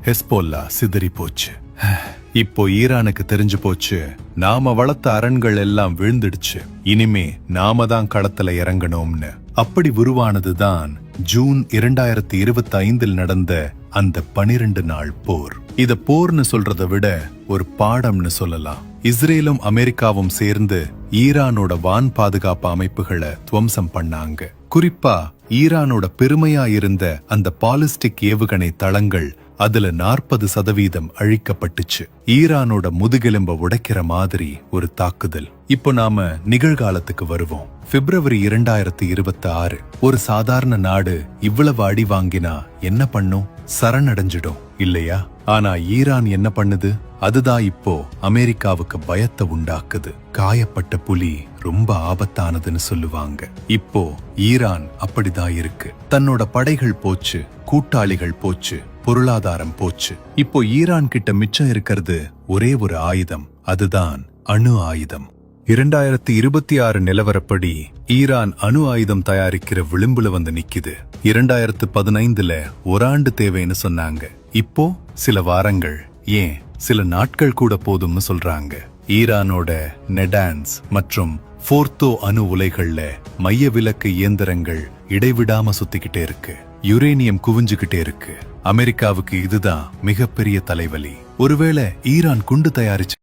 Hezbollah சிதறி போச்சு. இப்போ ஈரானுக்கு தெரிஞ்சு போச்சு, நாம வளர்த்த அரண்கள் எல்லாம் விழுந்துடுச்சு, இனிமே நாம தான் களத்துல இறங்கணும்னு. அப்படி உருவானதுதான் ஜூன் 2025 நடந்த அந்த 12 நாள் போர். இத போர்னு சொல்றதை விட ஒரு பாடம்னு சொல்லலாம். இஸ்ரேலும் அமெரிக்காவும் சேர்ந்து ஈரானோட வான் பாதுகாப்பு அமைப்புகளை துவம்சம் பண்ணாங்க. குறிப்பா ஈரானோட பெருமையா இருந்த அந்த பாலிஸ்டிக் ஏவுகணை தளங்கள் அதுல 40% அழிக்கப்பட்டுச்சு. ஈரானோட முதுகெலும்ப உடைக்கிற மாதிரி ஒரு தாக்குதல். இப்போ நாம நிகழ்காலத்துக்கு வருவோம். பிப்ரவரி 2026. ஒரு சாதாரண நாடு இவ்வளவு அடி வாங்கினா என்ன பண்ணும்? சரணடைஞ்சிடும் இல்லையா? ஆனா ஈரான் என்ன பண்ணுது? அதுதான் இப்போ அமெரிக்காவுக்கு பயத்தை உண்டாக்குது. காயப்பட்ட புலி ரொம்ப ஆபத்தானதுன்னு சொல்லுவாங்க. இப்போ ஈரான் அப்படிதான் இருக்கு. தன்னோட படைகள் போச்சு, கூட்டாளிகள் போச்சு, பொருளாதாரம் போச்சு. இப்போ ஈரான் கிட்ட மிச்சம் இருக்கிறது ஒரே ஒரு ஆயுதம், அதுதான் அணு ஆயுதம். 2026 நிலவரப்படி ஈரான் அணு ஆயுதம் தயாரிக்கிற விளிம்புல வந்து நிக்குது. 2015 ஒரு ஆண்டு தேவைன்னு சொன்னாங்க. இப்போ சில வாரங்கள், ஏன் சில நாட்கள் கூட போதும்னு சொல்றாங்க. ஈரானோட நெடான்ஸ் மற்றும் போர்த்தோ அணு உலைகள்ல மைய விலக்கு இயந்திரங்கள் இடைவிடாம சுத்திக்கிட்டே இருக்கு. யுரேனியம் குவிஞ்சுகிட்டே இருக்கு. அமெரிக்காவுக்கு இதுதான் மிகப்பெரிய தலைவலி. ஒருவேளை ஈரான் குண்டு தயாரிச்சு